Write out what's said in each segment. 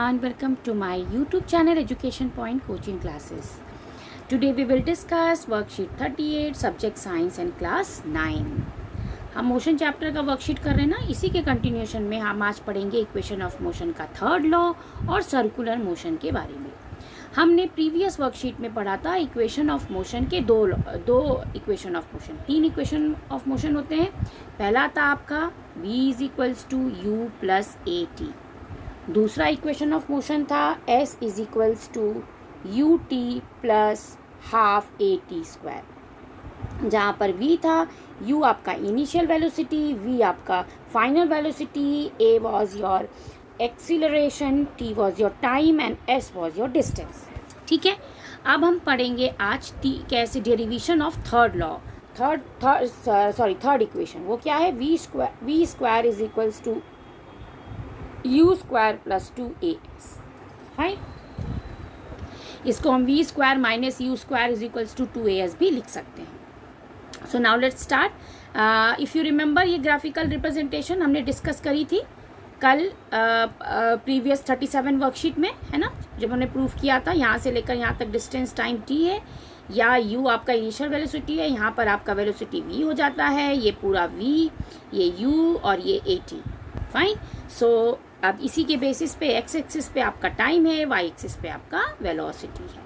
everyone, welcome to my YouTube channel Education Point Coaching Classes. Today we will discuss worksheet 38 subject science and class 9. हम motion chapter का worksheet कर रहे हैं ना, इसी के कंटिन्यूएशन में हम आज पढ़ेंगे इक्वेशन ऑफ मोशन का थर्ड लॉ और सर्कुलर मोशन के बारे में। हमने प्रीवियस वर्कशीट में पढ़ा था इक्वेशन ऑफ मोशन के दो इक्वेशन ऑफ मोशन, तीन इक्वेशन ऑफ मोशन होते हैं। पहला था आपका v is equals to u plus a t, दूसरा इक्वेशन ऑफ मोशन था s is equals to u t plus half a t square, जहाँ पर v था, u आपका इनिशियल वेलोसिटी, v आपका final velocity, a was your acceleration, t was your time and s was your distance. ठीक है, अब हम पढ़ेंगे आज कैसे derivation of third law, third equation. वो क्या है, v square is equals to u square plus 2as। Fine, इसको हम v square minus u square is equals to 2as भी लिख सकते हैं। So now let's start. If you remember, ये ग्राफिकल रिप्रेजेंटेशन हमने डिस्कस करी थी कल प्रीवियस 37 वर्कशीट में, है ना, जब हमने प्रूफ किया था यहाँ से लेकर यहाँ तक डिस्टेंस टाइम t है, या u आपका इनिशियल वेलोसिटी है, यहाँ पर आपका वेलोसिटी v हो जाता है, ये पूरा v, ये u और ये at। फाइन, सो अब इसी के बेसिस पे x एक्सिस पे आपका टाइम है, y एक्सिस पे आपका वेलोसिटी है।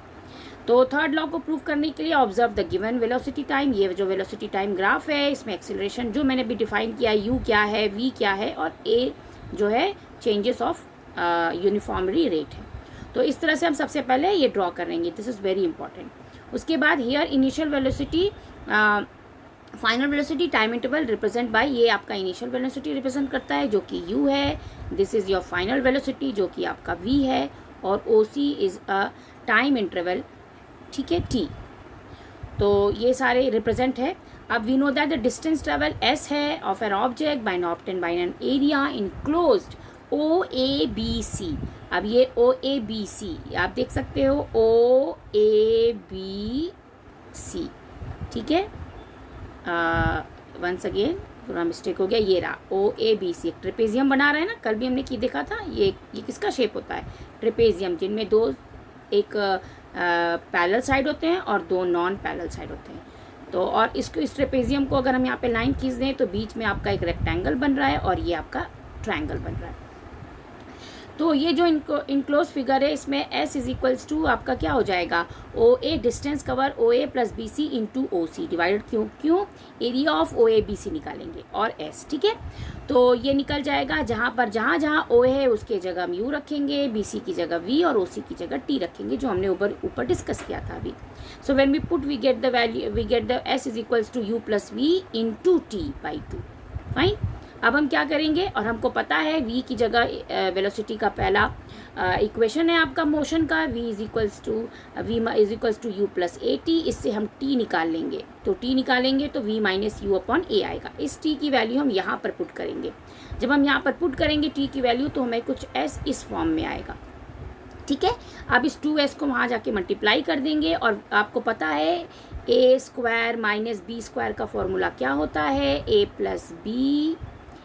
तो थर्ड लॉ को प्रूव करने के लिए observe the given velocity time, ये जो वेलोसिटी टाइम ग्राफ है, इसमें एक्सीलरेशन जो मैंने भी डिफाइन किया, u क्या है, v क्या है, और a जो है चेंजेस ऑफ यूनिफॉर्मली रेट है। तो इस तरह से हम सबसे पहले ये ड्रॉ करेंगे, दिस इज़ वेरी इंपॉर्टेंट। उसके बाद here initial velocity, final velocity, time interval represent by, ये आपका इनिशियल वेलोसिटी रिप्रेजेंट करता है जो कि u है, this is your final velocity जो कि आपका v है, और OC is a time interval, ठीक है, t। तो ये सारे रिप्रेजेंट है। अब we know that the distance travel s है of an object by obtain by an area enclosed OABC। अब ये OABC आप देख सकते हो, OABC, ठीक है। वंस अगेन थोड़ा मिस्टेक हो गया, ये रहा OABC, एक ट्रेपेजियम बना रहा है ना, कल भी हमने की देखा था। ये किसका शेप होता है, ट्रेपेजियम, जिनमें दो एक पैरेलल साइड होते हैं और दो नॉन पैरेलल साइड होते हैं। तो और इसको, इस ट्रेपेजियम को अगर हम यहाँ पे लाइन खींच दें तो बीच में आपका एक रेक्टेंगल बन रहा है और ये आपका ट्रायंगल बन रहा है। तो ये जो इनक्लोज फिगर है, इसमें s इज इक्वल्स टू आपका क्या हो जाएगा, OA distance cover OA plus BC into OC divided, क्यों एरिया ऑफ OABC निकालेंगे और s, ठीक है। तो ये निकल जाएगा, जहाँ O है उसके जगह हम U रखेंगे, BC की जगह V और OC की जगह T रखेंगे, जो हमने ऊपर डिस्कस किया था अभी। So when we put we get the s is equals to U plus V into T by 2। Fine, अब हम क्या करेंगे, और हमको पता है v की जगह वेलोसिटी का पहला इक्वेशन है आपका मोशन का, v is equals to u plus a t. इससे हम t निकाल लेंगे, तो t निकालेंगे तो v माइनस यू अपॉन ए आएगा। इस t की वैल्यू हम यहाँ पर पुट करेंगे। जब हम यहाँ पर पुट करेंगे t की वैल्यू, तो हमें कुछ s इस फॉर्म में आएगा, ठीक है। अब इस 2s को वहाँ जाके मल्टीप्लाई कर देंगे, और आपको पता है a square minus b square का फॉर्मूला क्या होता है, a plus b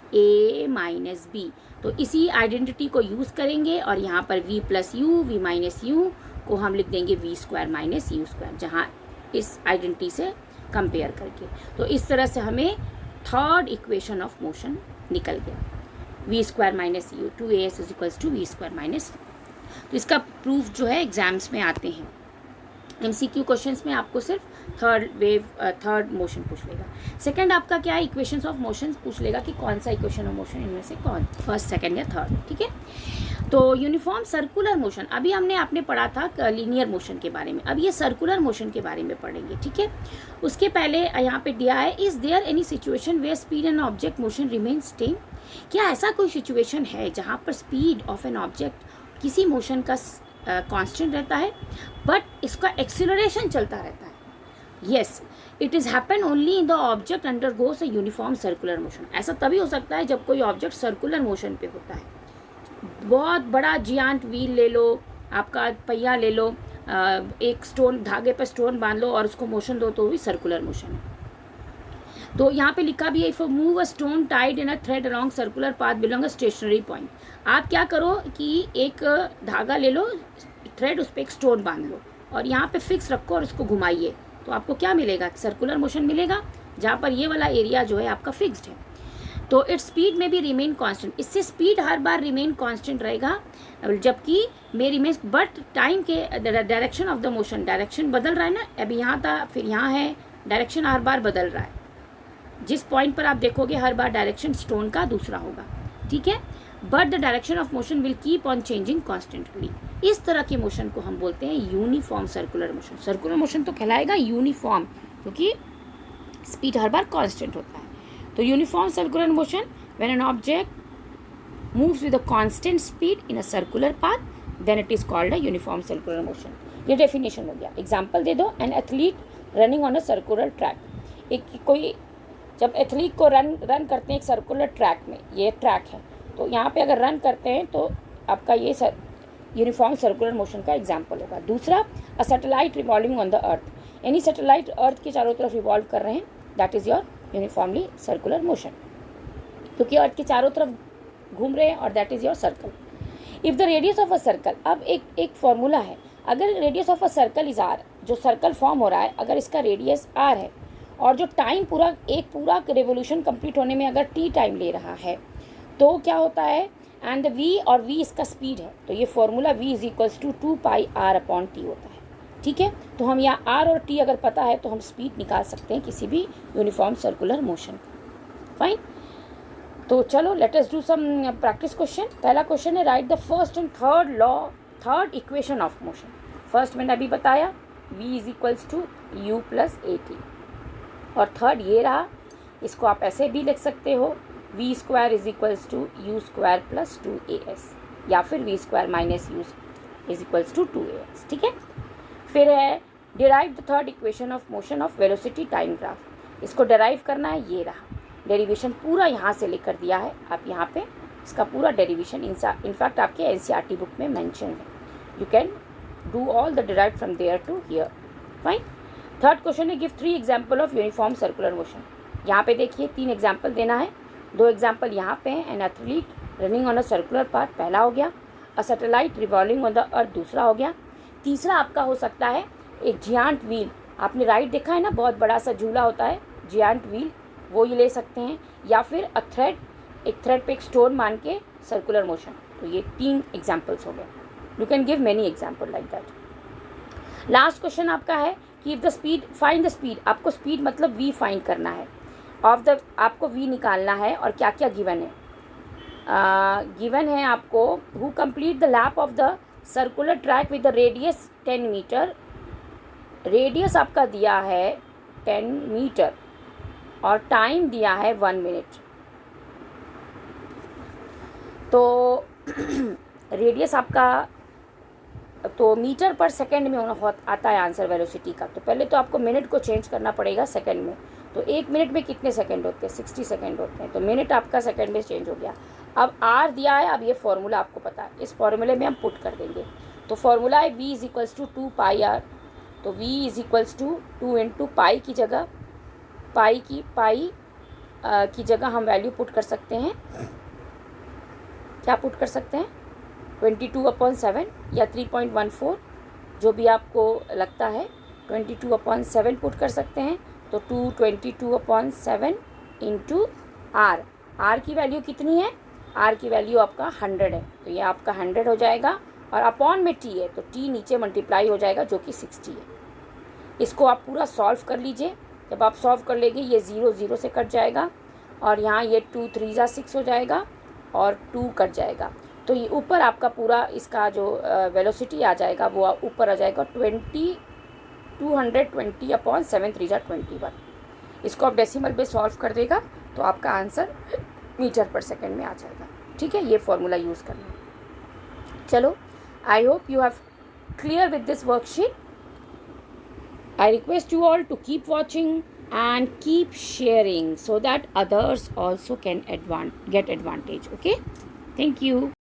a minus b. तो इसी आइडेंटिटी को यूज़ करेंगे, और यहाँ पर v plus you, v minus you को हम लिख देंगे v square minus u square, जहाँ इस आइडेंटिटी से कंपेयर करके। तो इस तरह से हमें थर्ड इक्वेशन ऑफ मोशन निकल गया, v square minus u 2as is equals to v square minus. तो इसका प्रूफ जो है एग्जाम्स में आते हैं, MCQ क्वेश्चंस में आपको सिर्फ थर्ड मोशन पूछ लेगा। सेकंड आपका क्या है, इक्वेशंस ऑफ मोशन पूछ लेगा कि कौन सा इक्वेशन ऑफ मोशन इनमें से कौन, फर्स्ट, सेकंड या थर्ड, ठीक है। तो यूनिफॉर्म सर्कुलर मोशन, अभी हमने आपने पढ़ा था लीनियर मोशन के बारे में, अब ये सर्कुलर मोशन के बारे में पढ़ेंगे, ठीक है। उसके पहले यहाँ पे दिया है, is there any situation where speed and object motion remain same. क्या ऐसा कोई सिचुएशन है जहाँ पर स्पीड ऑफ एन ऑब्जेक्ट किसी मोशन का कांस्टेंट रहता है, बट इसका एक्सीलरेशन चलता रहता है। Yes, it is happen only in the object undergoes a uniform circular motion. ऐसा तभी हो सकता है जब कोई ऑब्जेक्ट सर्कुलर मोशन पे होता है। बहुत बड़ा जियांट व्हील ले लो, आपका पहिया ले लो, एक स्टोन, धागे पर स्टोन बांध लो और उसको मोशन दो, तो भी सर्कुलर मोशन है। तो यहाँ पे लिखा भी है if move a stone tied in a thread along circular path belong a stationary point. आप क्या करो कि एक धागा ले लो, थ्रेड उस पर एक स्टोन बांध लो और यहाँ पे फिक्स रखो और उसको घुमाइए, तो आपको क्या मिलेगा, सर्कुलर मोशन मिलेगा, जहाँ पर ये वाला एरिया जो है आपका फिक्स्ड है। तो इट्स स्पीड में भी रिमेन कांस्टेंट, इससे स्पीड हर बार रिमेन कांस्टेंट रहेगा, जबकि मे रिमेन, बट टाइम के direction of the motion, direction बदल रहा है ना, अभी यहाँ था फिर यहाँ है, डायरेक्शन हर बार बदल रहा है। जिस पॉइंट पर आप देखोगे हर बार डायरेक्शन स्टोन का दूसरा होगा, ठीक है। But the direction of motion will keep on changing constantly. इस तरह के मोशन को हम बोलते हैं uniform circular motion. Circular motion तो कहलाएगा यूनिफॉर्म, क्योंकि स्पीड हर बार कांस्टेंट होता है। तो uniform circular motion when an object moves with a constant speed in a circular path then it is called a uniform circular motion. ये definition हो गया। Example दे दो, an athlete running on a circular track. एक कोई जब athlete को run करते हैं एक सर्कुलर ट्रैक में, ये ट्रैक है, तो यहाँ पे अगर रन करते हैं तो आपका ये यूनिफॉर्म सर्कुलर मोशन का एग्जांपल होगा। दूसरा, a satellite revolving on the earth. Any satellite earth के चारों तरफ रिवॉल्व कर रहे हैं, that is your uniformly circular motion, क्योंकि अर्थ के चारों तरफ घूम रहे हैं और that is your circle. If the radius of a circle, अब एक फॉर्मूला है, अगर radius of a circle is R, जो सर्कल फॉर्म हो रहा है अगर इसका रेडियस आर है और जो टाइम पूरा रेवोल्यूशन कंप्लीट होने में अगर टी टाइम ले रहा है, तो क्या होता है, एंड वी, और वी इसका स्पीड है, तो ये formula v is equals to 2πr/t होता है, ठीक है। तो हम यहाँ r और t अगर पता है तो हम स्पीड निकाल सकते हैं किसी भी यूनिफॉर्म सर्कुलर मोशन का। फाइन, तो चलो let us do some practice question. पहला क्वेश्चन है, write the first and third equation of motion. First मैंने अभी बताया v is equals to u plus at, और थर्ड ये रहा, इसको आप ऐसे भी लिख सकते हो, v square is equals to u square plus 2as, या फिर v square minus u is equals to 2as, ठीक है। फिर है, derive the third equation of motion of velocity time graph. इसको डिराइव करना है, ये रहा डेरिवेशन, पूरा यहाँ से लेकर दिया है, आप यहाँ पे इसका पूरा डेरिवेशन इनफैक्ट आपके एनसीईआरटी बुक में मेंशन है, you can do all the derive from there to here. Fine, third question है, give 3 example of uniform circular motion. यहाँ पे देखिए 3 एग्जाम्पल देना है, 2 एग्जाम्पल यहाँ पे हैं, N athlete running on a circular path पहला हो गया, अ सैटेलाइट रिवॉल्विंग ऑन द अर्थ दूसरा हो गया, तीसरा आपका हो सकता है एक जियांट व्हील। आपने राइट देखा है ना, बहुत बड़ा सा झूला होता है जियांट व्हील, वो ही ले सकते हैं, या फिर अ थ्रेड, एक थ्रेड पे एक स्टोन मान के सर्कुलर मोशन। तो ये 3 एग्जाम्पल्स हो गए, you can give many example like that. Last question आपका है कि if the speed, find the speed, आपको स्पीड मतलब v फाइंड करना है ऑफ द, आपको v निकालना है, और क्या क्या गिवन है, गिवन है आपको, who complete the lap of the circular track with the radius 10 metre, radius आपका दिया है 10 मीटर और टाइम दिया है 1 मिनट। तो रेडियस आपका, तो मीटर पर सेकंड में आता है आंसर वेलोसिटी का, तो पहले तो आपको मिनट को चेंज करना पड़ेगा सेकंड में। तो 1 मिनट में कितने सेकंड होते हैं, 60 सेकंड होते हैं, तो मिनट आपका सेकंड में चेंज हो गया। अब आर दिया है, अब ये फॉर्मूला आपको पता है, इस फॉर्मूले में हम पुट कर देंगे। तो फॉर्मूला है v is equals to 2πr, तो v is equals to 2 into pi की जगह, पाई की जगह हम वैल्यू पुट कर सकते हैं, क्या पुट कर सकते हैं, 22/7 या 3.14, जो भी आपको लगता है, 22/7 पुट कर सकते हैं। तो 222/7 इंटू आर, आर की वैल्यू कितनी है, आर की वैल्यू आपका 100 है, तो ये आपका 100 हो जाएगा, और अपॉन में टी है तो टी नीचे मल्टीप्लाई हो जाएगा जो कि 60 है। इसको आप पूरा सॉल्व कर लीजिए, जब आप सॉल्व कर लेंगे ये 0 0 से कट जाएगा, और यहाँ ये 2 3 6 हो जाएगा और 2 कट जाएगा, तो ये ऊपर आपका पूरा इसका जो वेलोसिटी आ जाएगा वो ऊपर आ जाएगा 220/7 3 21। इसको आप डेसिमल पे सॉल्व कर देगा तो आपका आंसर मीटर पर सेकंड में आ जाएगा, ठीक है। ये फॉर्मूला यूज़ करना। चलो, I hope you have clear with this worksheet. I request you all to keep watching and keep sharing so that others also can get advantage. Okay, thank you.